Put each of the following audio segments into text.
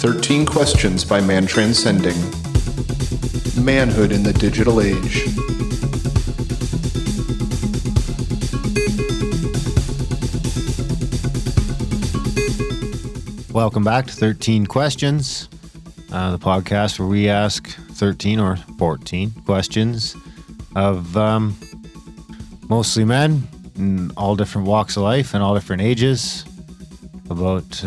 13 Questions by Man Transcending. Manhood in the Digital Age. Welcome back to 13 Questions, the podcast where we ask 13 or 14 questions of mostly men in all different walks of life and all different ages about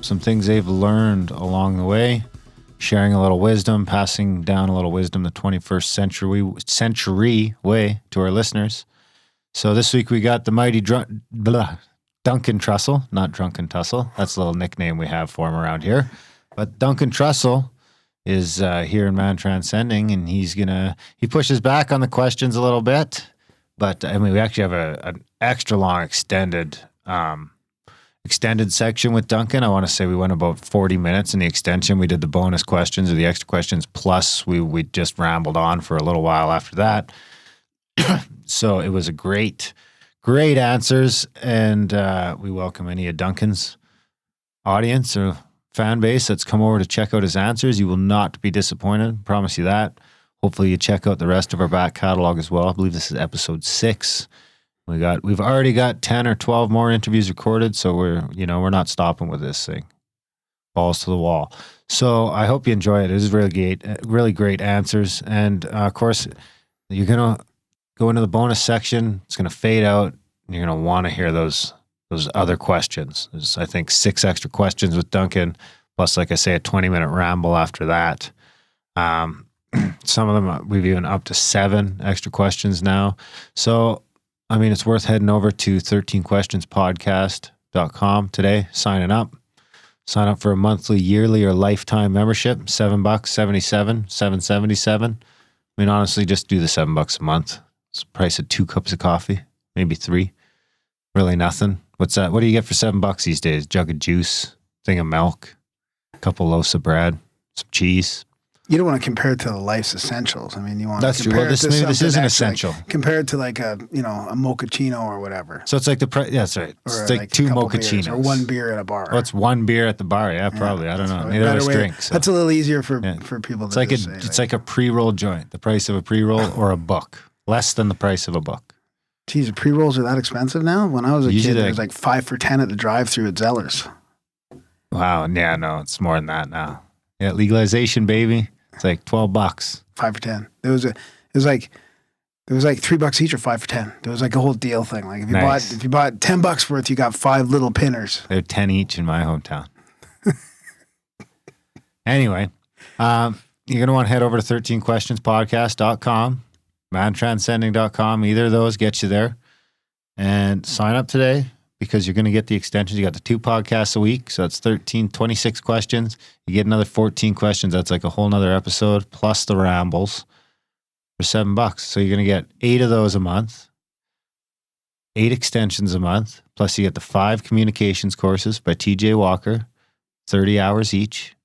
some things they've learned along the way, sharing a little wisdom, passing down a little wisdom the 21st century way to our listeners. So this week we got the mighty Duncan Trussell, not Drunken Tussle. That's a little nickname we have for him around here. But Duncan Trussell is here in Man Transcending, and he pushes back on the questions a little bit. But I mean, we actually have an extra long extended section with Duncan. I want to say we went about 40 minutes in the extension. We did the bonus questions or the extra questions, plus we just rambled on for a little while after that. So it was a great answers, and we welcome any of Duncan's audience or fan base that's come over to check out his answers. You will not be disappointed, promise you that. Hopefully you check out the rest of our back catalog as well. I believe this is episode 6. We've already got 10 or 12 more interviews recorded, so we're not stopping with this thing. Balls to the wall. So I hope you enjoy it. It is really great answers, and of course you're gonna go into the bonus section. It's gonna fade out, and you're gonna want to hear those other questions. There's, I think, 6 extra questions with Duncan, plus, like I say, a 20-minute ramble after that. Some of them we've even up to 7 extra questions now. So I mean, it's worth heading over to 13questionspodcast.com today, signing up. Sign up for a monthly, yearly, or lifetime membership, $7, $777. I mean, honestly, just do the $7 a month. It's the price of 2 cups of coffee, maybe 3. Really nothing. What's that? What do you get for $7 these days? Jug of juice, thing of milk, a couple loaves of bread, some cheese. You don't want to compare it to the life's essentials. I mean, you want That's to true. compare Well, it to this is an essential. Like, compare it to like a mochaccino or whatever. So it's like that's right. It's like 2 mochachinos. Or 1 beer at a bar. Oh, it's 1 beer at the bar. Yeah, probably. I don't know. Neither of us drink. So. That's a little easier for people to say. It's like a pre-roll joint. The price of a pre-roll or a book. Less than the price of a book. Geez, pre-rolls are that expensive now? When I was a kid, it was like 5 for $10 at the drive-thru at Zeller's. Wow. Yeah, no, it's more than that now. Yeah, legalization, baby. It's like $12. 5 for $10. It was like $3 each or 5 for $10. There was like a whole deal thing. Like if you bought $10 worth, you got 5 little pinners. They're 10 each in my hometown. Anyway, you're gonna want to head over to 13questionspodcast.com, mantranscending.com. Either of those gets you there, and sign up today, because you're going to get the extensions. You got the 2 podcasts a week, so that's 26 questions. You get another 14 questions. That's like a whole nother episode, plus the rambles for $7. So you're going to get 8 of those a month, 8 extensions a month, plus you get the 5 communications courses by TJ Walker, 30 hours each.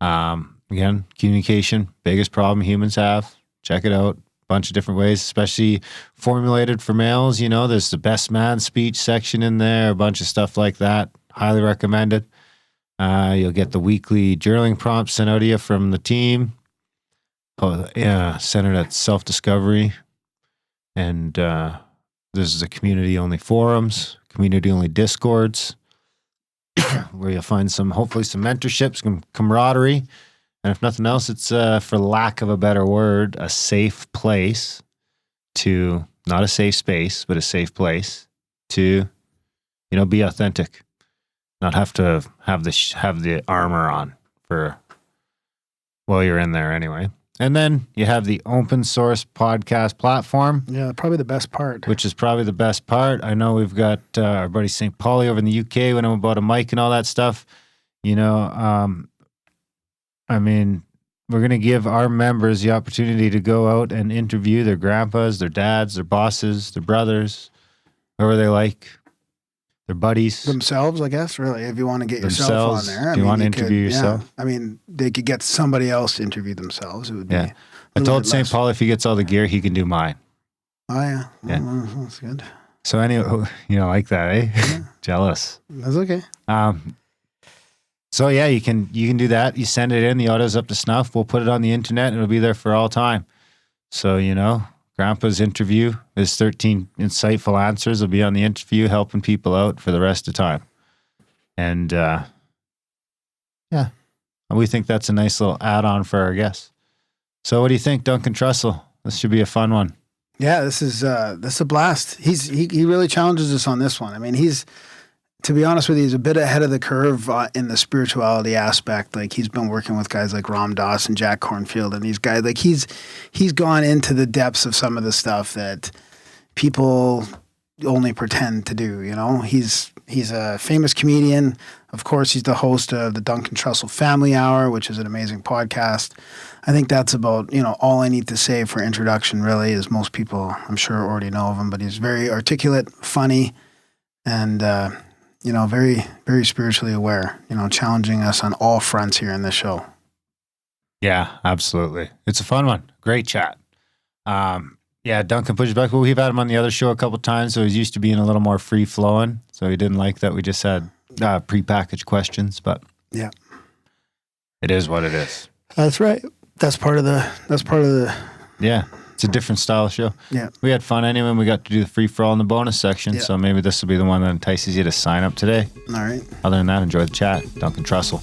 Again, communication, biggest problem humans have. Check it out. Bunch of different ways, especially formulated for males. You know, there's the best man speech section in there, a bunch of stuff like that. Highly recommended. You'll get the weekly journaling prompts sent out to you from the team. Centered at self-discovery. And there's the community-only forums, community-only discords, where you'll find hopefully some mentorships, some camaraderie. And if nothing else, it's, for lack of a better word, a safe place to, not a safe space, but a safe place to, be authentic. Not have to have the armor on while you're in there anyway. And then you have the open source podcast platform. Yeah, probably the best part. Which is probably the best part. I know we've got our buddy St. Pauli over in the UK when I'm about a mic and all that stuff. I mean, we're going to give our members the opportunity to go out and interview their grandpas, their dads, their bosses, their brothers, whoever they like, their buddies. Themselves, I guess, really, if you want to get yourself on there. Do you want to interview yourself? Yeah. I mean, they could get somebody else to interview themselves. It would be. I told St. Paul if he gets all the gear, he can do mine. Oh, yeah. Well, that's good. So anyway, like that, eh? Yeah. Jealous. That's okay. So yeah, you can do that. You send it in, the audio's up to snuff. We'll put it on the internet and it'll be there for all time. So, Grandpa's interview, his 13 insightful answers will be on the interview, helping people out for the rest of the time. And we think that's a nice little add-on for our guests. So what do you think, Duncan Trussell? This should be a fun one. Yeah, this is a blast. He really challenges us on this one. I mean, to be honest with you, he's a bit ahead of the curve in the spirituality aspect. Like, he's been working with guys like Ram Dass and Jack Cornfield, and these guys, like, he's gone into the depths of some of the stuff that people only pretend to do. He's a famous comedian. Of course, he's the host of the Duncan Trussell Family Hour, which is an amazing podcast. I think that's about, all I need to say for introduction, really, is most people, I'm sure, already know of him, but he's very articulate, funny, and, very, very spiritually aware, challenging us on all fronts here in this show. Yeah, absolutely. It's a fun one. Great chat. Duncan pushes back. Well, we've had him on the other show a couple of times, so he's used to being a little more free flowing. So he didn't like that we just had prepackaged questions, but yeah, it is what it is. That's right. That's part of the. Yeah, it's a different style show. Yeah, we had fun anyway. And we got to do the free for all in the bonus section. Yeah. So maybe this will be the one that entices you to sign up today. All right. Other than that, enjoy the chat. Duncan Trussell.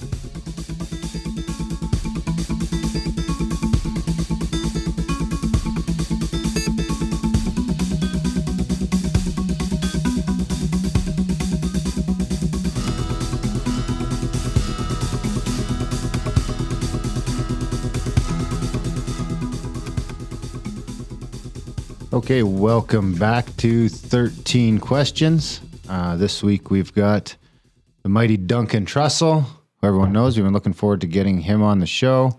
Okay, welcome back to 13 Questions. This week we've got the mighty Duncan Trussell, who everyone knows. We've been looking forward to getting him on the show.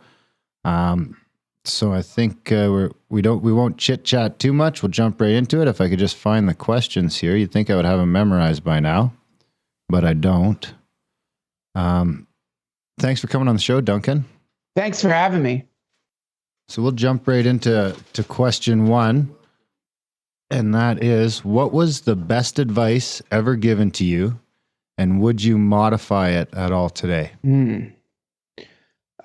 So I think we won't chit chat too much. We'll jump right into it. If I could just find the questions here, you'd think I would have them memorized by now, but I don't. Thanks for coming on the show, Duncan. Thanks for having me. So we'll jump right into question one. And that is, what was the best advice ever given to you, and would you modify it at all today?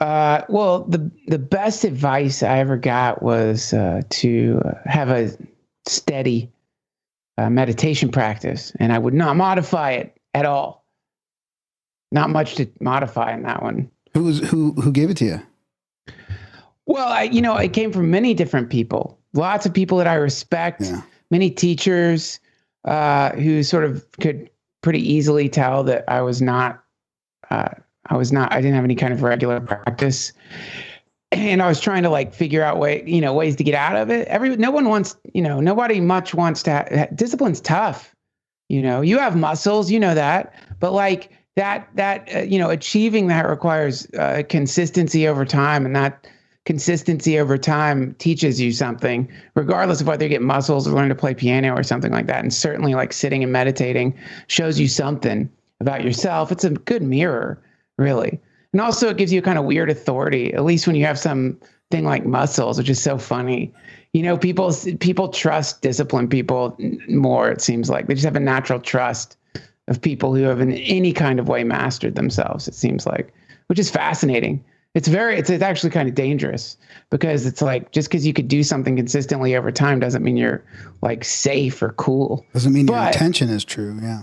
Well, the best advice I ever got was to have a steady meditation practice, and I would not modify it at all. Not much to modify in that one. Who gave it to you? Well, it came from many different people. Lots of people that I respect, many teachers who sort of could pretty easily tell that I didn't have any kind of regular practice. And I was trying to figure out ways to get out of it. Nobody much wants to discipline's tough. You have muscles, that, but achieving that requires consistency over time, and that consistency over time teaches you something, regardless of whether you get muscles or learn to play piano or something like that. And certainly sitting and meditating shows you something about yourself. It's a good mirror, really. And also it gives you a kind of weird authority, at least when you have something like muscles, which is so funny. People trust disciplined people more, it seems like. They just have a natural trust of people who have in any kind of way mastered themselves, it seems like, which is fascinating. It's actually kind of dangerous, because it's just because you could do something consistently over time doesn't mean you're safe or cool. Doesn't mean your intention is true. Yeah.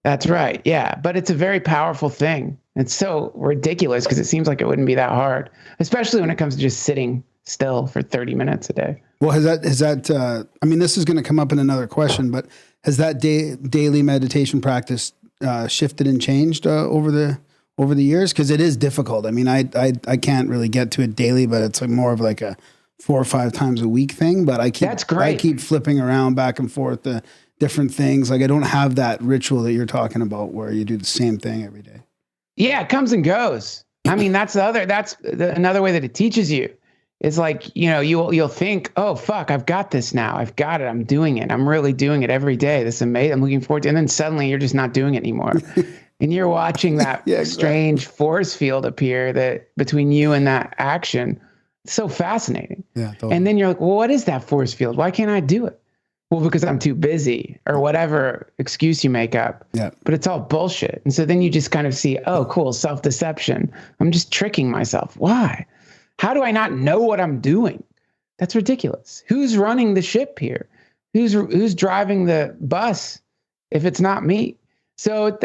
That's right. Yeah. But it's a very powerful thing. It's so ridiculous because it seems like it wouldn't be that hard, especially when it comes to just sitting still for 30 minutes a day. Well, has that, I mean, this is going to come up in another question, but has that daily meditation practice shifted and changed over the years? Because it is difficult. I mean, I can't really get to it daily, but it's more of a 4 or 5 times a week thing. But That's great. I keep flipping around back and forth to different things. I don't have that ritual that you're talking about where you do the same thing every day. Yeah, it comes and goes. I mean, that's another way that it teaches you. It's you'll think, oh, fuck, I've got this now. I've got it. I'm doing it. I'm really doing it every day. This is amazing. I'm looking forward to it. And then suddenly you're just not doing it anymore. And you're watching that strange force field appear that between you and that action. It's so fascinating. Yeah, totally. And then you're like, well, what is that force field? Why can't I do it? Well, because I'm too busy or whatever excuse you make up. Yeah. But it's all bullshit. And so then you just kind of see, oh, cool, self-deception. I'm just tricking myself. Why? How do I not know what I'm doing? That's ridiculous. Who's running the ship here? Who's driving the bus if it's not me? So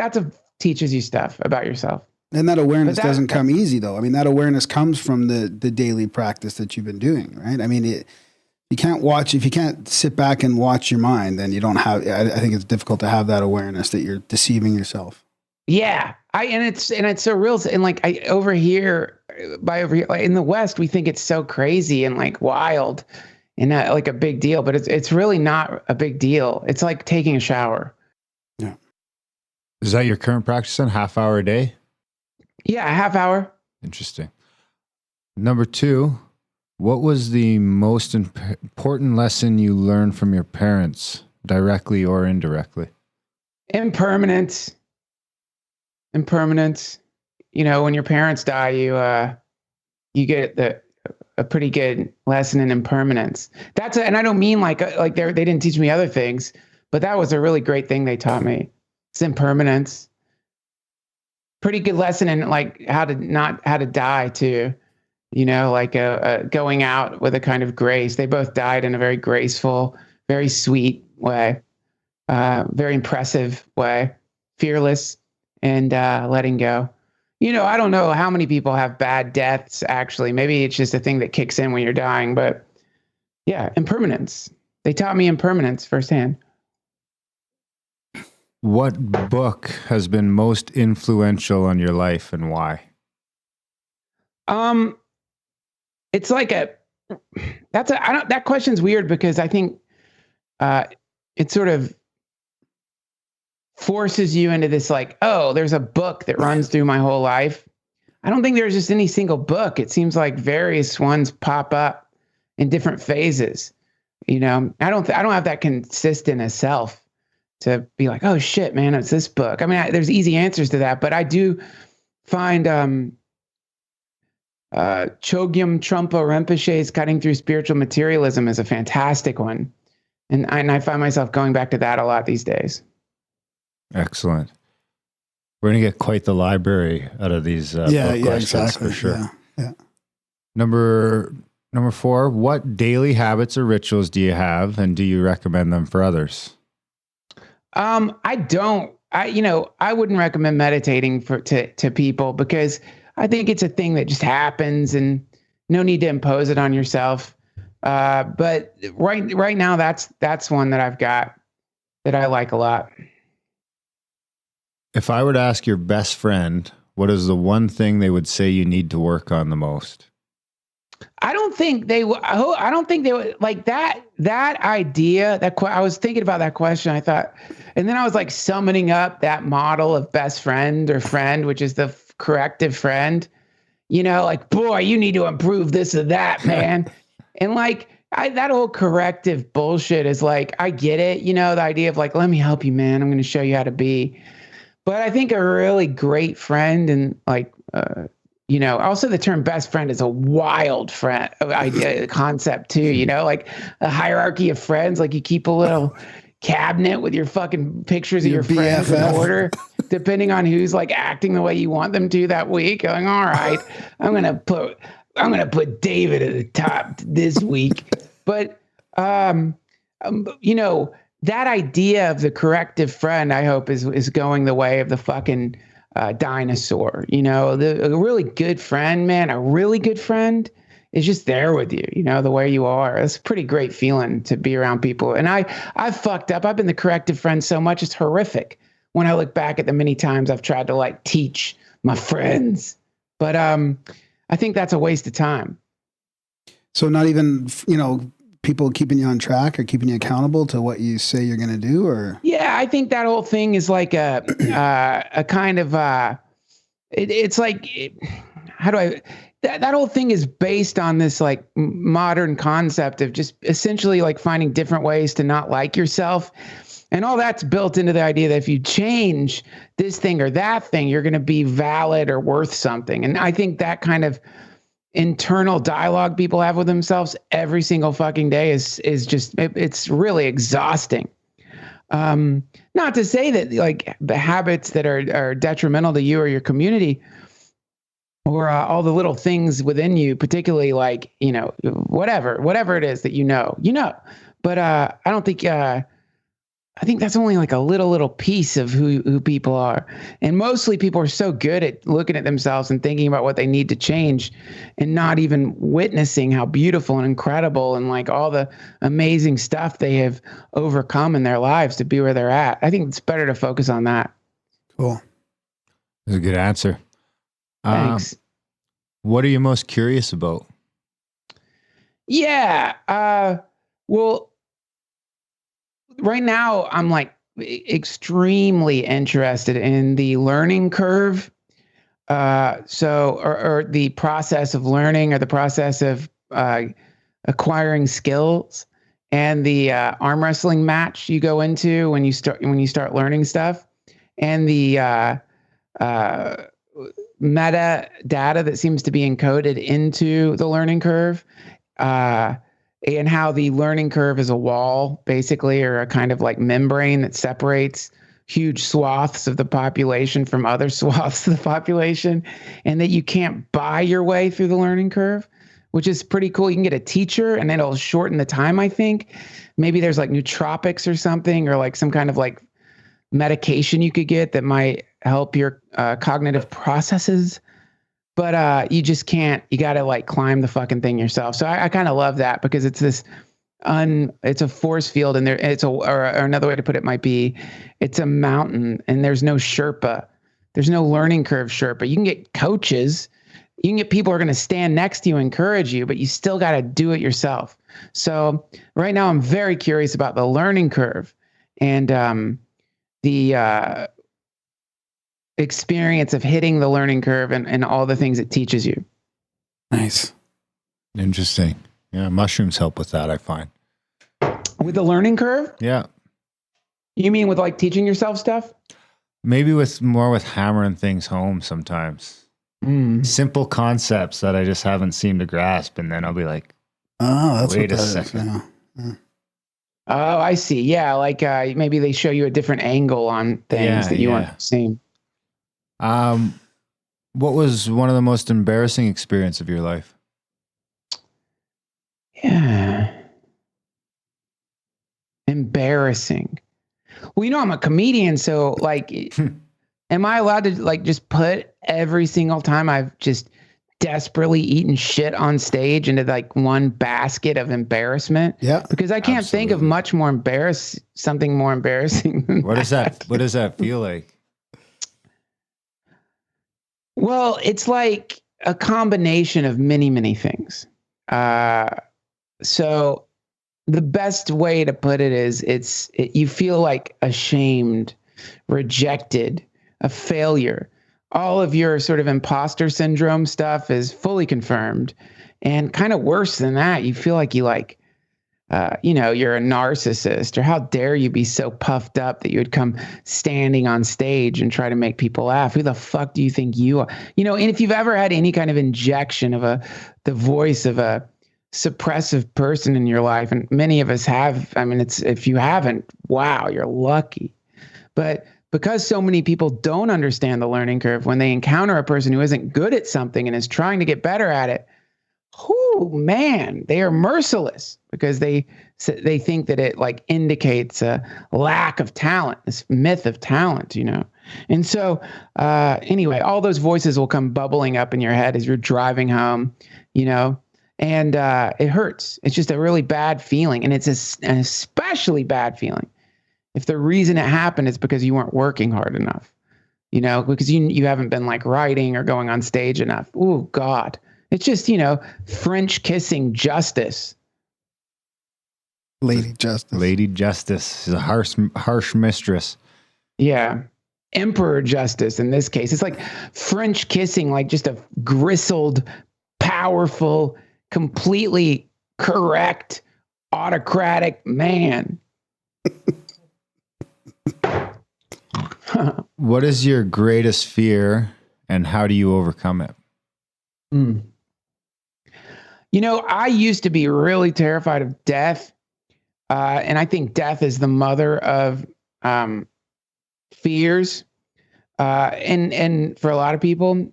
teaches you stuff about yourself. And that awareness doesn't come easy, though. I mean, that awareness comes from the daily practice that you've been doing, right? I mean, if you can't sit back and watch your mind, then you don't have, I think it's difficult to have that awareness that you're deceiving yourself. Yeah. And it's so real. And like over here like in the West, we think it's so crazy and like wild and like a big deal, but it's really not a big deal. It's like taking a shower. Yeah. Is that your current practice then? Half hour a day? Yeah. A half hour. Interesting. Number 2, what was the most important lesson you learned from your parents, directly or indirectly? Impermanence. You know, when your parents die, you get a pretty good lesson in impermanence. And I don't mean like they didn't teach me other things, but that was a really great thing they taught me. It's impermanence. Pretty good lesson in like how to die too. You know, like going out with a kind of grace. They both died in a very graceful, very sweet way, very impressive way, fearless and letting go. You know, I don't know how many people have bad deaths, actually. Maybe it's just a thing that kicks in when you're dying. But yeah, impermanence. They taught me impermanence firsthand. What book has been most influential on your life and why? It's like that question's weird because I think it sort of forces you into this like, oh, there's a book that runs through my whole life. I don't think there's just any single book. It seems like various ones pop up in different phases. You know, I don't have that consistent as self to be like, oh shit, man, it's this book. I mean, there's easy answers to that, but I do find Chogyam Trungpa Rinpoche's Cutting Through Spiritual Materialism is a fantastic one. And I find myself going back to that a lot these days. Excellent. We're going to get quite the library out of these book questions, exactly. for sure. Yeah. Number 4, what daily habits or rituals do you have, and do you recommend them for others? I don't. I wouldn't recommend meditating to people because I think it's a thing that just happens and no need to impose it on yourself. But right now, that's one that I've got that I like a lot. If I were to ask your best friend, what is the one thing they would say you need to work on the most? I don't think they would like that idea. I was thinking about that question. I thought, and then I was like summoning up that model of best friend or friend, which is the corrective friend. You know, like, boy, you need to improve this or that, man. And like, that whole corrective bullshit is like, I get it. You know, the idea of like, let me help you, man. I'm going to show you how to be. But I think a really great friend and like, you know, also the term best friend is a wild friend idea concept too, you know, like a hierarchy of friends, like you keep a little cabinet with your fucking pictures of your friends in order, depending on who's like acting the way you want them to that week. Going, all right, I'm going to put David at the top this week. But, you know, that idea of the corrective friend, I hope is going the way of the fucking dinosaur. You know, a really good friend, man, a really good friend is just there with you, you know, the way you are. It's a pretty great feeling to be around people. And I've fucked up. I've been the corrective friend so much. It's horrific when I look back at the many times I've tried to like teach my friends. But I think that's a waste of time. So not even, you know, people keeping you on track or keeping you accountable to what you say you're going to do, or? Yeah, I think that whole thing is like a kind of, it's like, that whole thing is based on this like modern concept of just essentially like finding different ways to not like yourself. And all that's built into the idea that if you change this thing or that thing, you're going to be valid or worth something. And I think that kind of internal dialogue people have with themselves every single fucking day is just it's really exhausting. Not to say that like the habits that are detrimental to you or your community or all the little things within you, particularly like, whatever it is that but I don't think I think that's only like a little piece of who people are. And mostly people are so good at looking at themselves and thinking about what they need to change and not even witnessing how beautiful and incredible and like all the amazing stuff they have overcome in their lives to be where they're at. I think it's better to focus on that. Cool. That's a good answer. Thanks. What are you most curious about? Yeah. Well, right now I'm like extremely interested in the learning curve. Or the process of learning or the process of acquiring skills and the arm wrestling match you go into when you start learning stuff and the meta data that seems to be encoded into the learning curve. And how the learning curve is a wall, basically, or a kind of like membrane that separates huge swaths of the population from other swaths of the population, and that you can't buy your way through the learning curve, which is pretty cool. You can get a teacher and it'll shorten the time, I think. Maybe there's like nootropics or something, or like some kind of like medication you could get that might help your cognitive processes. But you just can't, you got to like climb the fucking thing yourself. So I kind of love that because it's this, it's a force field and or another way to put it might be, it's a mountain and there's no Sherpa. There's no learning curve Sherpa. You can get coaches, you can get people who are going to stand next to you, encourage you, but you still got to do it yourself. So right now I'm very curious about the learning curve and the experience of hitting the learning curve and all the things it teaches you. Nice. Interesting. Yeah, mushrooms help with that, I find. With the learning curve? Yeah. You mean with like teaching yourself stuff? Maybe with hammering things home sometimes. Simple concepts that I just haven't seemed to grasp. And then I'll be like, oh, that's wait what a that second. is. Yeah. Oh, I see. Yeah. Like maybe they show you a different angle on things that you aren't seeing. What was one of the most embarrassing experiences of your life? Yeah. Embarrassing. Well, I'm a comedian, so like, am I allowed to like just put every single time I've just desperately eaten shit on stage into like one basket of embarrassment? Yeah. Because I can't think of much more something more embarrassing than What does that feel like? Well, it's like a combination of many, many things. So the best way to put it is you feel like ashamed, rejected, a failure. All of your sort of imposter syndrome stuff is fully confirmed. And kind of worse than that, you feel like you're a narcissist, or how dare you be so puffed up that you would come standing on stage and try to make people laugh. Who the fuck do you think you are? And if you've ever had any kind of injection of the voice of a suppressive person in your life, and many of us have, if you haven't, wow, you're lucky. But because so many people don't understand the learning curve, when they encounter a person who isn't good at something and is trying to get better at it, oh man, they are merciless because they think that it like indicates a lack of talent, this myth of talent, And so anyway, all those voices will come bubbling up in your head as you're driving home, and it hurts. It's just a really bad feeling. And it's an especially bad feeling if the reason it happened is because you weren't working hard enough, because you haven't been like writing or going on stage enough. Oh God. It's just, French kissing justice. Lady Justice. Lady Justice is a harsh mistress. Yeah. Emperor Justice in this case. It's like French kissing, like just a gristled, powerful, completely correct, autocratic man. What is your greatest fear and how do you overcome it? You know, I used to be really terrified of death. And I think death is the mother of fears. And for a lot of people,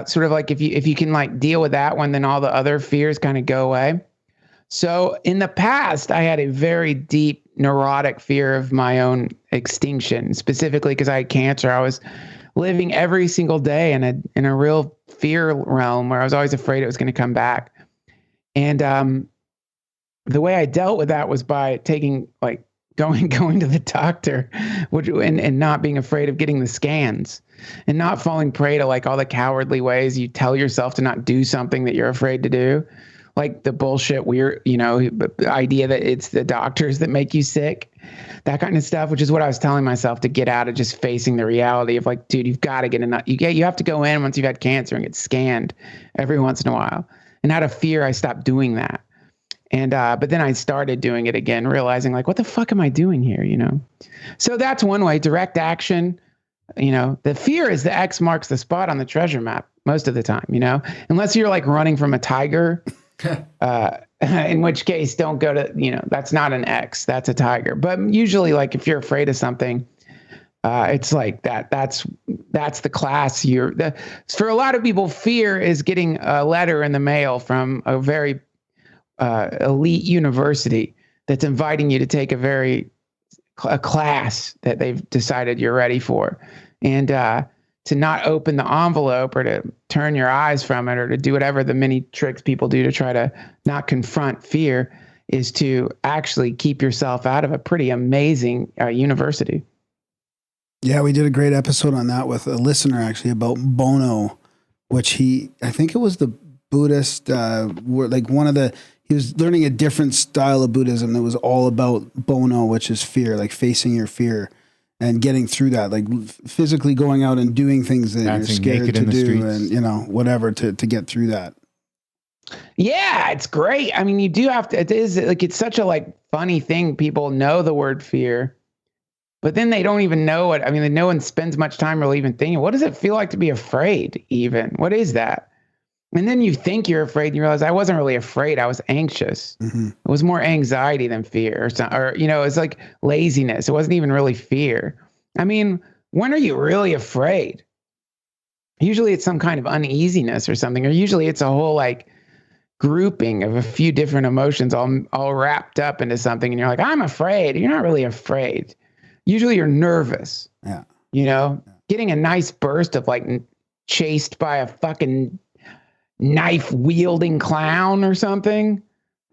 sort of like if you can like deal with that one, then all the other fears kind of go away. So in the past, I had a very deep neurotic fear of my own extinction, specifically because I had cancer. I was living every single day in a real fear realm where I was always afraid it was going to come back. And the way I dealt with that was by taking like going to the doctor, and not being afraid of getting the scans, and not falling prey to like all the cowardly ways you tell yourself to not do something that you're afraid to do, like the bullshit weird, idea that it's the doctors that make you sick, that kind of stuff, which is what I was telling myself to get out of just facing the reality of like, dude, you've got to get enough. You have to go in once you've had cancer and get scanned every once in a while. And out of fear, I stopped doing that. And, but then I started doing it again, realizing like, what the fuck am I doing here? So that's one way. Direct action. The fear is the X marks the spot on the treasure map most of the time, unless you're like running from a tiger, in which case don't go to, that's not an X, that's a tiger. But usually like if you're afraid of something, it's like that's the class for a lot of people, fear is getting a letter in the mail from a very elite university that's inviting you to take a class that they've decided you're ready for, and to not open the envelope or to turn your eyes from it or to do whatever the many tricks people do to try to not confront fear is to actually keep yourself out of a pretty amazing university. Yeah, we did a great episode on that with a listener actually about Bono, which I think it was the Buddhist, he was learning a different style of Buddhism that was all about Bono, which is fear, like facing your fear and getting through that, like physically going out and doing things that you're scared to do and, whatever to get through that. Yeah, it's great. I mean, you do have to, it is like, it's such a like funny thing. People know the word fear, but then they don't even know it. I mean, no one spends much time really even thinking, what does it feel like to be afraid even? What is that? And then you think you're afraid and you realize I wasn't really afraid. I was anxious. Mm-hmm. It was more anxiety than fear or it's like laziness. It wasn't even really fear. I mean, when are you really afraid? Usually it's some kind of uneasiness or something, or usually it's a whole like grouping of a few different emotions all wrapped up into something. And you're like, I'm afraid. You're not really afraid. Usually you're nervous. Yeah. Getting a nice burst of like chased by a fucking knife wielding clown or something.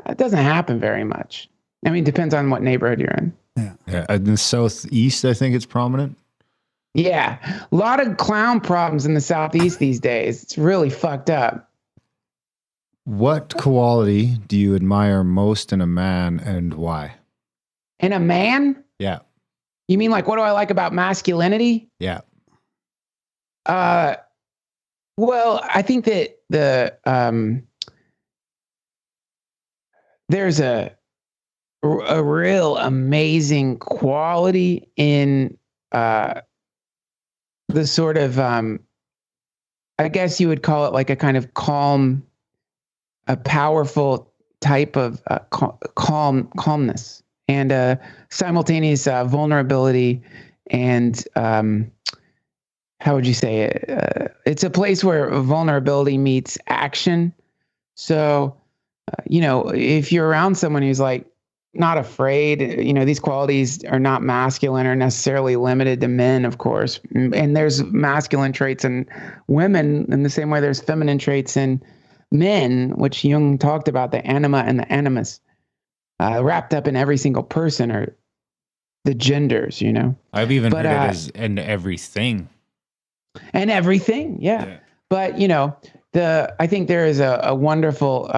That doesn't happen very much. I mean, it depends on what neighborhood you're in. Yeah. In the Southeast, I think it's prominent. Yeah. A lot of clown problems in the Southeast these days. It's really fucked up. What quality do you admire most in a man and why? In a man? Yeah. You mean like, what do I like about masculinity? Yeah. Well, I think that there's a real amazing quality in the sort of I guess you would call it like a kind of calm, a powerful type of calmness and simultaneous vulnerability and how would you say it? It's a place where vulnerability meets action. So, if you're around someone who's like not afraid, these qualities are not masculine or necessarily limited to men, of course. And there's masculine traits in women in the same way there's feminine traits in men, which Jung talked about, the anima and the animus, wrapped up in every single person or the genders, I've even heard it as in everything. And everything, yeah. But I think there is a wonderful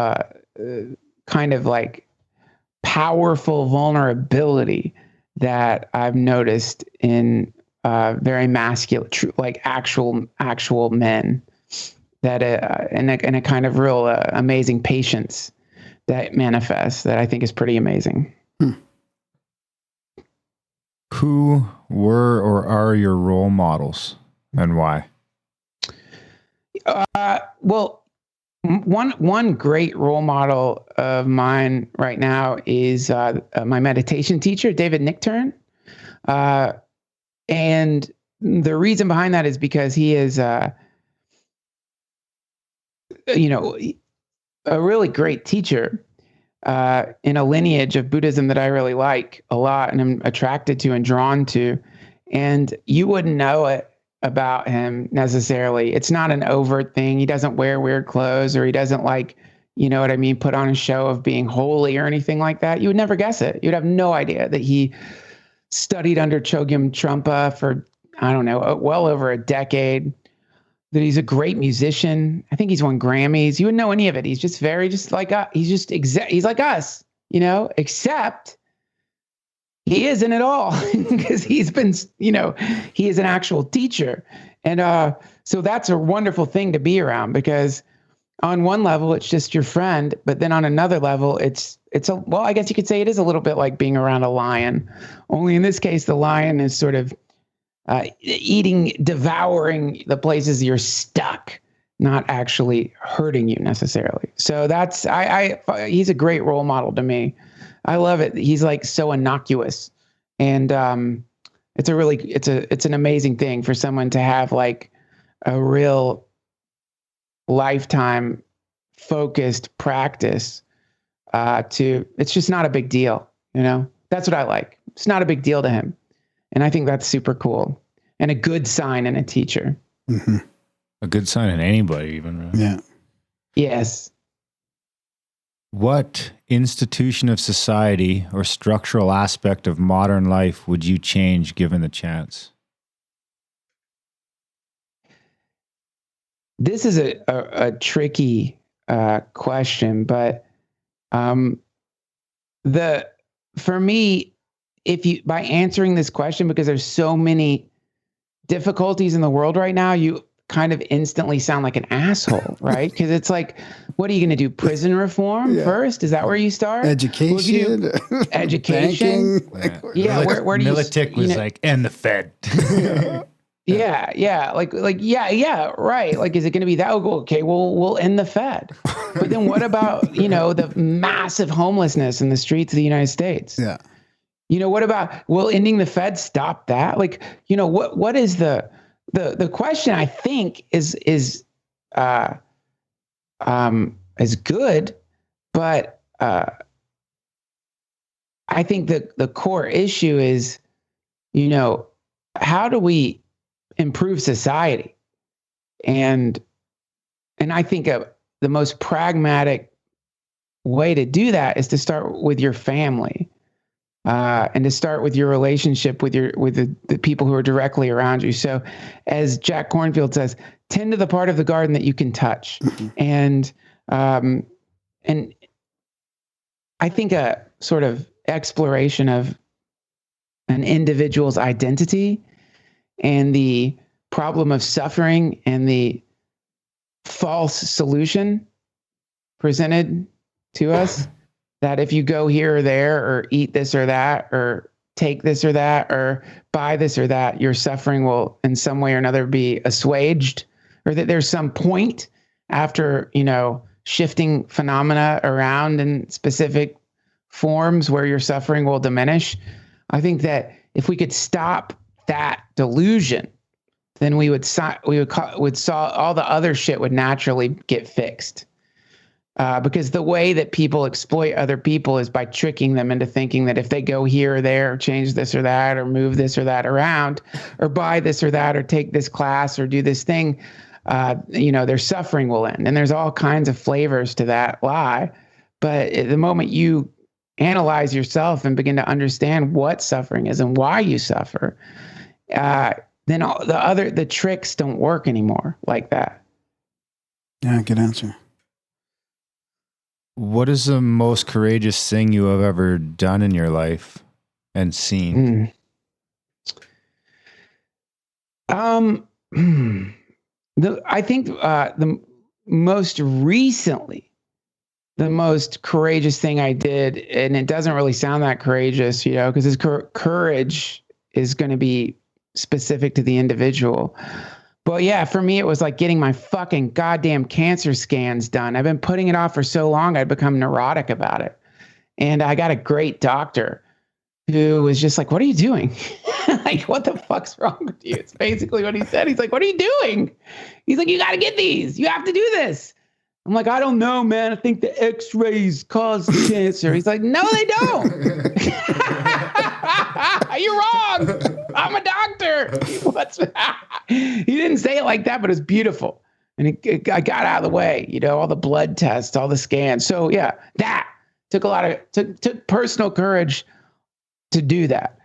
kind of like powerful vulnerability that I've noticed in very masculine, like actual men, that and a kind of real amazing patience that manifests that I think is pretty amazing. Who were or are your role models? And why? Well, One great role model of mine right now is my meditation teacher, David Nichtern. And the reason behind that is because he is, a really great teacher in a lineage of Buddhism that I really like a lot and I'm attracted to and drawn to. And you wouldn't know it about him necessarily. It's not an overt thing. He doesn't wear weird clothes, or he doesn't put on a show of being holy or anything like that. You would never guess it. You'd have no idea that he studied under Chogyam Trungpa for, I don't know, well over a decade, that he's a great musician. I think he's won Grammys. You wouldn't know any of it. He's just like us. He's like us, except he isn't at all, because he is an actual teacher. And so that's a wonderful thing to be around, because on one level, it's just your friend, but then on another level, I guess you could say it is a little bit like being around a lion, only in this case, the lion is sort of devouring the places you're stuck, not actually hurting you necessarily. So he's a great role model to me. I love it. He's like so innocuous, and it's an amazing thing for someone to have like a real lifetime focused practice. It's just not a big deal, That's what I like. It's not a big deal to him. And I think that's super cool and a good sign in a teacher. Mm-hmm. A good sign in anybody, even. Right? Yeah. Yes. What institution of society or structural aspect of modern life would you change given the chance? This is a tricky question, but for me, by answering this question, because there's so many difficulties in the world right now, you kind of instantly sound like an asshole, right? Because it's like, what are you going to do? Prison reform first? Is that where you start? Education, education. Banking. Where do you? Militic was like, and the Fed. Yeah. Like, right. Like, is it going to be that? Okay, we'll end the Fed. But then what about, the massive homelessness in the streets of the United States? Yeah. What about, will ending the Fed stop that? Like, what is the question, I think is good, but I think that the core issue is, how do we improve society? And I think the most pragmatic way to do that is to start with your family. And to start with your relationship with the people who are directly around you. So, as Jack Kornfield says, tend to the part of the garden that you can touch. Mm-hmm. And I think a sort of exploration of an individual's identity and the problem of suffering and the false solution presented to us. That if you go here or there, or eat this or that, or take this or that, or buy this or that, your suffering will in some way or another be assuaged, or that there's some point after, shifting phenomena around in specific forms where your suffering will diminish. I think that if we could stop that delusion, then we would solve all the other shit would naturally get fixed. Because the way that people exploit other people is by tricking them into thinking that if they go here or there, or change this or that, or move this or that around, or buy this or that, or take this class, or do this thing, their suffering will end. And there's all kinds of flavors to that lie. But at the moment you analyze yourself and begin to understand what suffering is and why you suffer, then all the tricks don't work anymore like that. Yeah, good answer. What is the most courageous thing you have ever done in your life and seen? I think the most courageous thing I did, and it doesn't really sound that courageous, because courage is going to be specific to the individual. But yeah, for me, it was like getting my fucking goddamn cancer scans done. I've been putting it off for so long, I'd become neurotic about it. And I got a great doctor who was just like, what are you doing? Like, what the fuck's wrong with you? It's basically what he said. He's like, what are you doing? He's like, you got to get these. You have to do this. I'm like, I don't know, man. I think the x-rays cause cancer. He's like, no, they don't. You're wrong. I'm a doctor. He didn't say it like that, but it's beautiful. And I got out of the way, you know, all the blood tests, all the scans. So yeah, that took took personal courage to do that.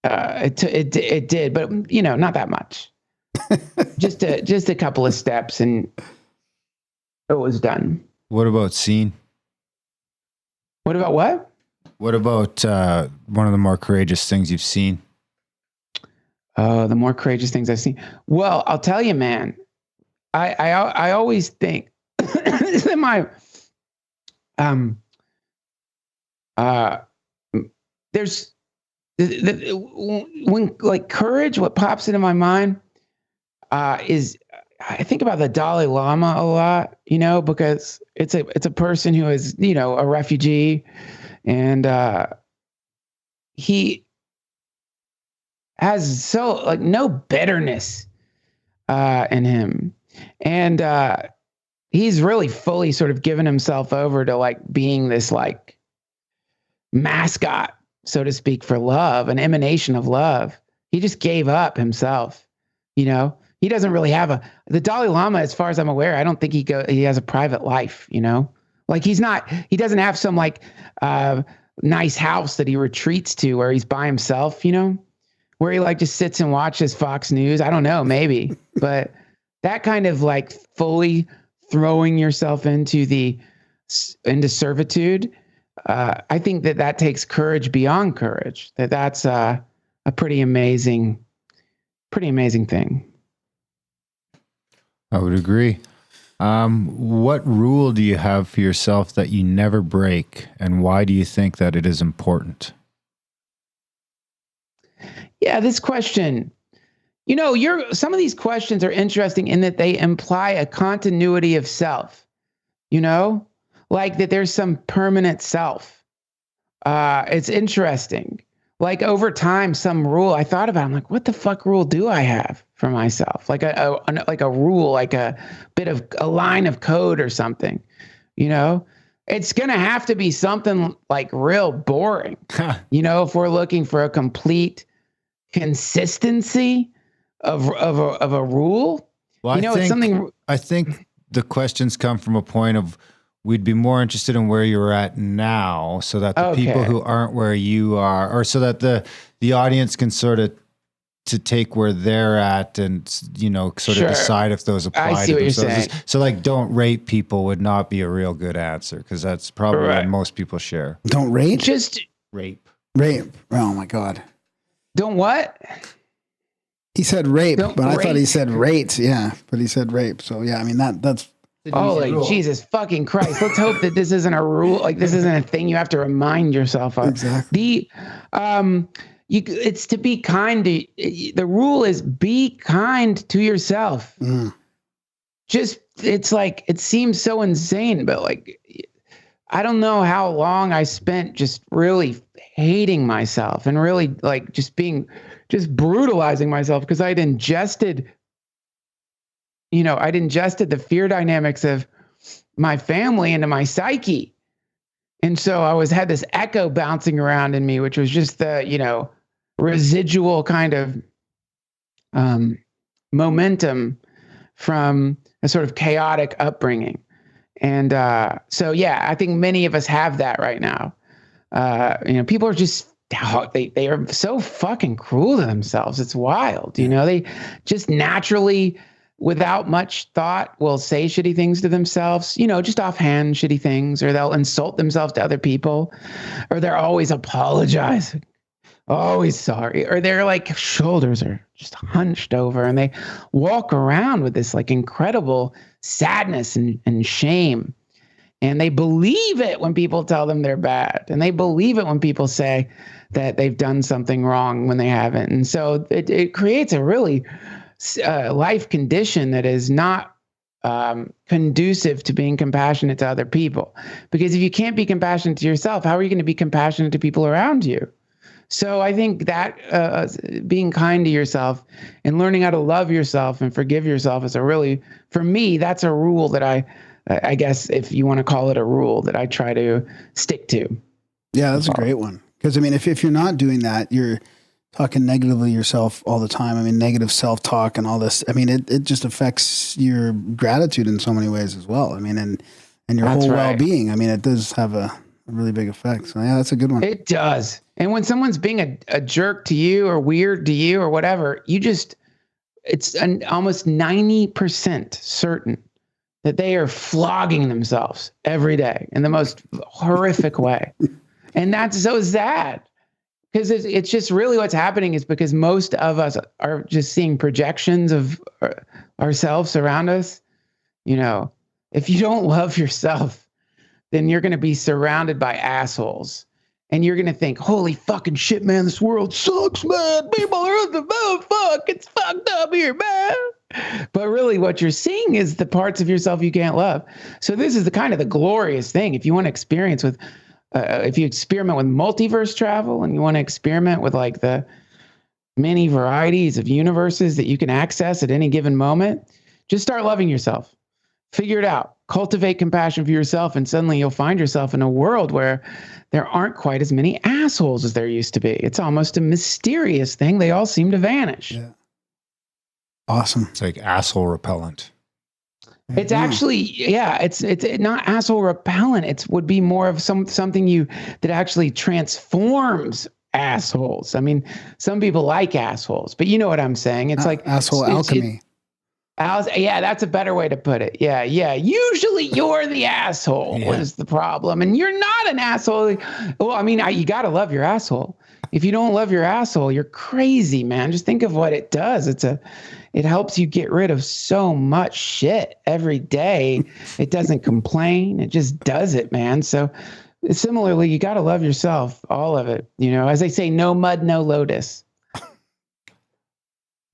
It did, but you know, not that much. just a couple of steps, and it was done. What about scene? What about what? What about one of the more courageous things you've seen? Oh, the more courageous things I've seen. Well, I'll tell you, man. I always think my there's when like courage, what pops into my mind is I think about the Dalai Lama a lot, you know, because it's a person who is, you know, a refugee, and he has so like no bitterness in him, and he's really fully sort of given himself over to like being this like mascot, so to speak, for love, an emanation of love. He just gave up himself, you know. He doesn't really have the Dalai Lama, as far as I'm aware, I don't think he has a private life, you know, like he doesn't have some like nice house that he retreats to where he's by himself, you know, where he like just sits and watches Fox News. I don't know, maybe, but that kind of like fully throwing yourself into servitude. I think that takes courage beyond courage. That's a pretty amazing thing. I would agree. What rule do you have for yourself that you never break, and why do you think that it is important? Yeah, this question, you know, some of these questions are interesting in that they imply a continuity of self, you know, like that there's some permanent self. It's interesting. Like over time, some rule I thought about, I'm like, what the fuck rule do I have for myself? Like a rule, like a bit of a line of code or something, you know, it's going to have to be something like real boring, you know, if we're looking for a complete consistency of a rule, well, you know, it's something. I think the questions come from a point of, we'd be more interested in where you're at now, so that the people who aren't where you are, or so that the audience can sort of to take where they're at and, you know, sort of decide if those apply I see to what themselves. you're saying. So like, don't rate people would not be a real good answer, because that's probably what most people share. Don't rate? Just Rape. Oh my God. Don't what? He said rape, Don't but I rate. thought he said rate. Yeah, but he said rape. So yeah, I mean that's. Oh, like Jesus fucking Christ. Let's hope that this isn't a rule. Like this isn't a thing you have to remind yourself of. Exactly. It's to be kind to, the rule is be kind to yourself. Just, it's like, it seems so insane, but like, I don't know how long I spent just really hating myself and really like just brutalizing myself because I'd ingested the fear dynamics of my family into my psyche. And so I had this echo bouncing around in me, which was just the, you know, residual kind of momentum from a sort of chaotic upbringing. And so, yeah, I think many of us have that right now. You know, people are just, they are so fucking cruel to themselves. It's wild. You know, they just naturally, without much thought, will say shitty things to themselves, you know, just offhand shitty things, or they'll insult themselves to other people, or they're always apologizing, always sorry, or their like shoulders are just hunched over and they walk around with this like incredible sadness and shame. And they believe it when people tell them they're bad. And they believe it when people say that they've done something wrong when they haven't. And so it creates a really life condition that is not conducive to being compassionate to other people. Because if you can't be compassionate to yourself, how are you going to be compassionate to people around you? So I think that being kind to yourself and learning how to love yourself and forgive yourself is for me, that's a rule that I guess if you want to call it a rule, that I try to stick to. Yeah, that's a great one. Because I mean, if you're not doing that, you're talking negatively yourself all the time. I mean, negative self-talk and all this. I mean, it just affects your gratitude in so many ways as well. I mean, and your That's whole right. well-being. I mean, it does have a really big effect. So yeah, that's a good one. It does. And when someone's being a jerk to you or weird to you or whatever, it's almost 90% certain that they are flogging themselves every day in the most horrific way. And that's so sad. Because it's just really what's happening is because most of us are just seeing projections of ourselves around us. You know, if you don't love yourself, then you're going to be surrounded by assholes. And you're going to think, holy fucking shit, man, this world sucks, man. People are fuck. It's fucked up here, man. But really what you're seeing is the parts of yourself you can't love. So this is the glorious thing. If you want to experience with if you experiment with multiverse travel and you want to experiment with like the many varieties of universes that you can access at any given moment, just start loving yourself. Figure it out. Cultivate compassion for yourself, and suddenly you'll find yourself in a world where there aren't quite as many assholes as there used to be. It's almost a mysterious thing. They all seem to vanish. Yeah. Awesome. It's like asshole repellent. It's actually, yeah, it's not asshole repellent. It would be more of something that actually transforms assholes. I mean, some people like assholes, but you know what I'm saying. It's like asshole alchemy. Yeah, that's a better way to put it. Yeah. Usually you're the asshole is the problem, and you're not an asshole. Well, I mean, you got to love your asshole. If you don't love your asshole, you're crazy, man. Just think of what it does. It helps you get rid of so much shit every day. It doesn't complain. It just does it, man. So similarly, you got to love yourself, all of it. You know, as they say, no mud, no lotus.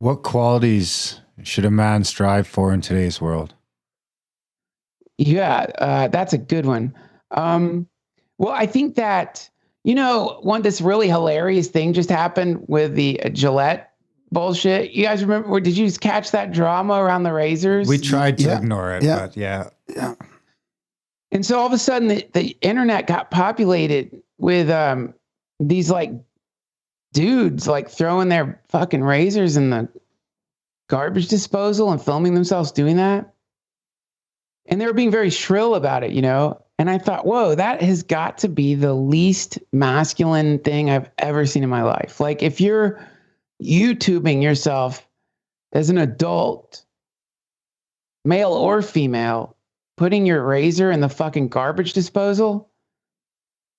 What qualities should a man strive for in today's world? Yeah, that's a good one. Well, I think that, this really hilarious thing just happened with the Gillette bullshit. You guys remember, did you catch that drama around the razors? We tried to ignore it, but yeah. And so all of a sudden the internet got populated with these like dudes like throwing their fucking razors in the garbage disposal and filming themselves doing that. And they were being very shrill about it, And I thought, whoa, that has got to be the least masculine thing I've ever seen in my life. Like if you're YouTubing yourself as an adult, male or female, putting your razor in the fucking garbage disposal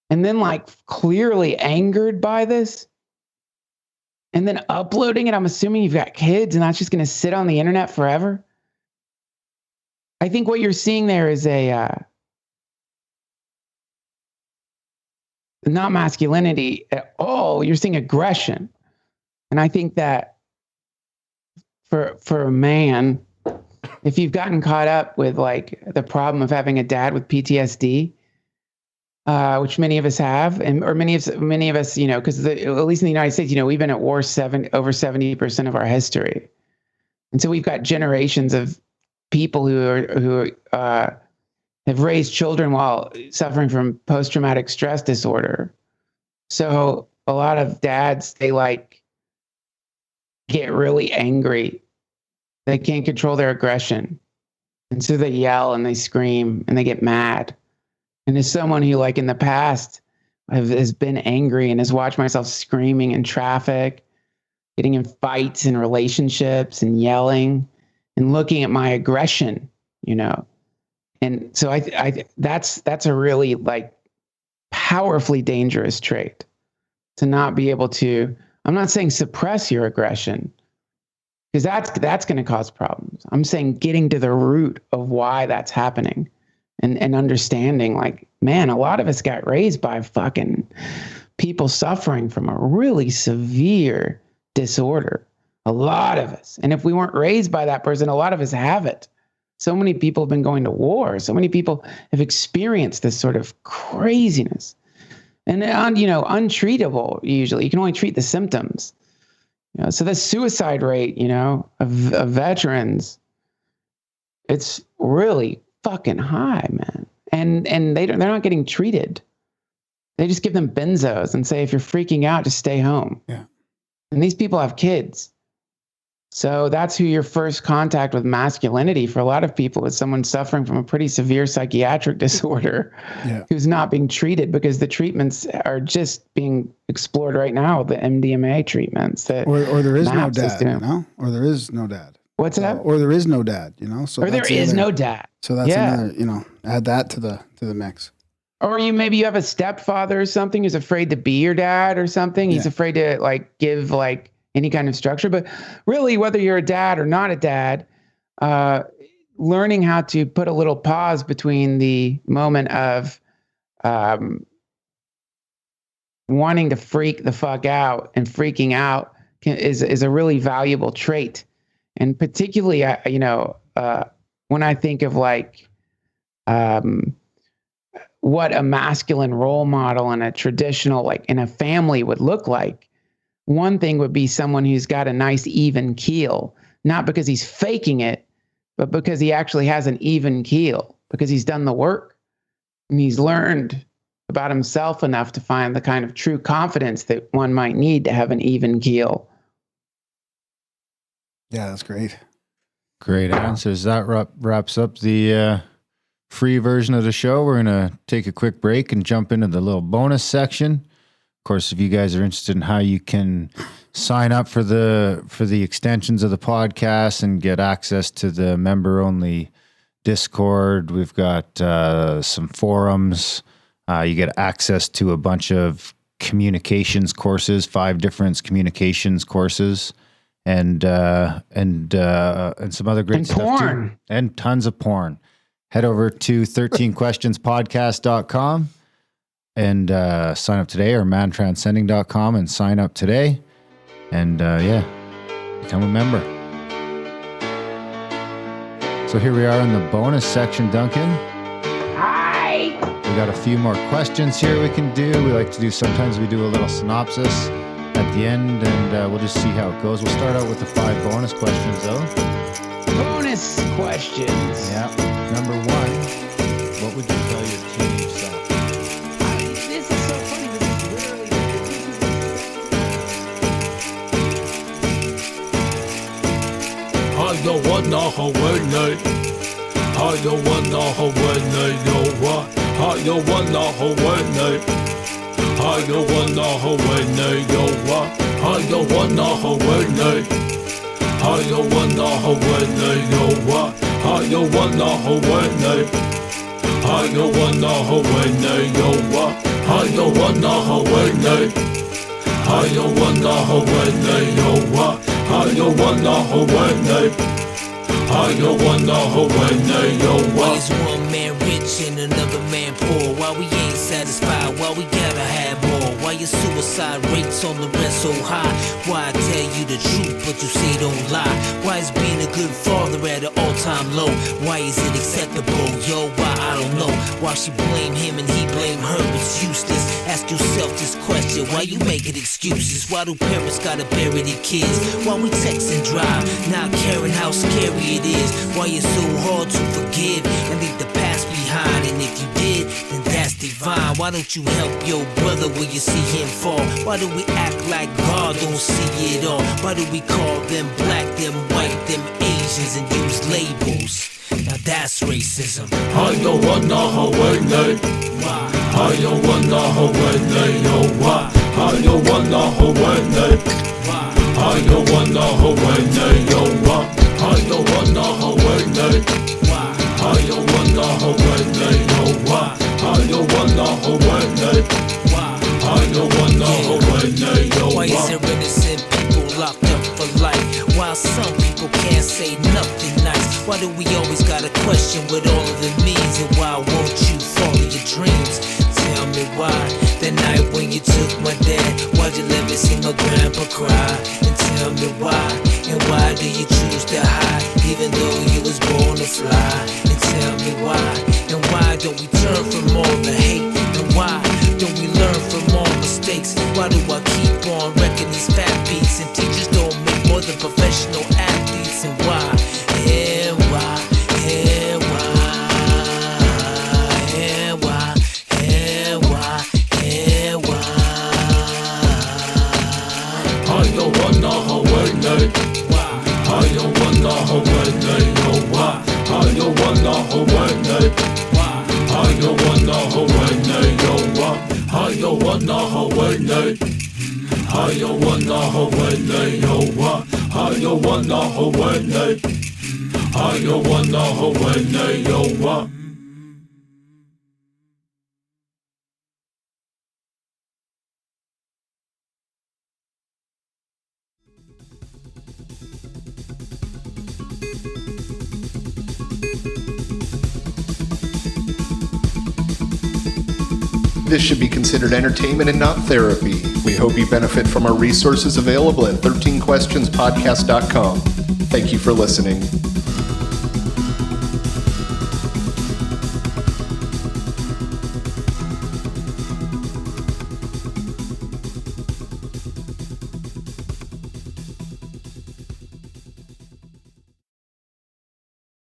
and then like clearly angered by this and then uploading it, I'm assuming you've got kids and that's just going to sit on the internet forever. I think what you're seeing there is not masculinity at all. You're seeing aggression. And I think that for a man, if you've gotten caught up with like the problem of having a dad with PTSD, which many of us have, or many of us, because at least in the United States, we've been at war over 70% of our history, and so we've got generations of people who have raised children while suffering from post-traumatic stress disorder. So a lot of dads, they like get really angry. They can't control their aggression. And so they yell and they scream and they get mad. And as someone who like in the past has been angry and has watched myself screaming in traffic, getting in fights in relationships and yelling and looking at my aggression, And so I that's a really like powerfully dangerous trait to not be able to, I'm not saying suppress your aggression, because that's going to cause problems. I'm saying getting to the root of why that's happening and understanding, like, man, a lot of us got raised by fucking people suffering from a really severe disorder. A lot of us. And if we weren't raised by that person, a lot of us have it. So many people have been going to war. So many people have experienced this sort of craziness. And, untreatable, usually. You can only treat the symptoms. So the suicide rate, of veterans, it's really fucking high, man. And they're not getting treated. They just give them benzos and say, if you're freaking out, just stay home. Yeah. And these people have kids. So that's who your first contact with masculinity for a lot of people is someone suffering from a pretty severe psychiatric disorder who's not being treated, because the treatments are just being explored right now, the MDMA treatments. That or there is no MAPS is dad, doing. or there is no dad. What's that? Or there is no dad, So or there is no dad. So that's another, add that to the mix. Or maybe you have a stepfather or something who's afraid to be your dad or something. He's afraid to give any kind of structure. But really, whether you're a dad or not a dad, learning how to put a little pause between the moment of wanting to freak the fuck out and freaking out is a really valuable trait. And particularly, when I think of what a masculine role model in a traditional, in a family would look like, one thing would be someone who's got a nice even keel, not because he's faking it, but because he actually has an even keel, because he's done the work and he's learned about himself enough to find the kind of true confidence that one might need to have an even keel. Yeah, that's great. Great answers. That wraps up the free version of the show. We're going to take a quick break and jump into the little bonus section. Of course, if you guys are interested in how you can sign up for the extensions of the podcast and get access to the member-only Discord, we've got some forums. You get access to a bunch of communications courses, 5 different communications courses, and some other great stuff porn. too. And tons of porn. Head over to 13questionspodcast.com and sign up today, or mantranscending.com and sign up today. And become a member. So here we are in the bonus section, Duncan. Hi. We got a few more questions here we can do. Sometimes we do a little synopsis at the end, and we'll just see how it goes. We'll start out with the 5 bonus questions, though. Bonus questions. Yeah. Number 1, what would you tell your teenage self? This is so funny because Why is one man rich and another man poor? Why we ain't satisfied? Why we gotta have more? Why your suicide rates on the rest so high? Why I tell you the truth but you say don't lie? Why is being a good father at an all-time low? Why is it acceptable? Yo, why? I don't know. Why she blame him and he blame her? It's useless. Ask yourself this question. Why you making excuses? Why do parents gotta bury their kids? Why we text and drive, not caring how scary it is? Why it's so hard to forgive and leave the past behind? And if you did, then that's divine. Why don't you help your brother when you see him fall? Why do we act like God don't see it all? Why do we call them black, them white, them Asians, and use labels? Now that's racism. I don't wanna Hawaii. Why? I don't wanna Hawaii. Why? I don't wanna Hawaii. Why? I don't wanna Hawaii. Why? I don't wanna Hawaii. Why? I don't wanna Hawaii. Why? I don't wanna Hawaii. Why? I don't wanna Hawaii. Why is there innocent people locked up for life, while some people can't say nothing nice? Why do we always gotta question with all of the means, and why won't you follow your dreams? Tell me why, that night when you took my dad, why'd you let me see my grandpa cry? And tell me why, and why do you choose to hide, even though you was born to fly? And tell me why, and why don't we turn from all the hate? And why don't we learn from all mistakes? Why do I keep on wrecking these fat beats, and teachers don't make more than professional athletes? And why, and why, and why, and why, and why, and why? I don't wanna Hawaii. I don't wanna Hawaii. Oh, why? I don't wanna Hawaii. I don't wanna Hawaii. Oh, why? I don't wanna Hawaii. I don't wanna Hawaii. Oh, why? I don't wanna Hawaii. I don't wanna Hawaii. Oh, why? This should be considered entertainment and not therapy. We hope you benefit from our resources available at 13questionspodcast.com. Thank you for listening.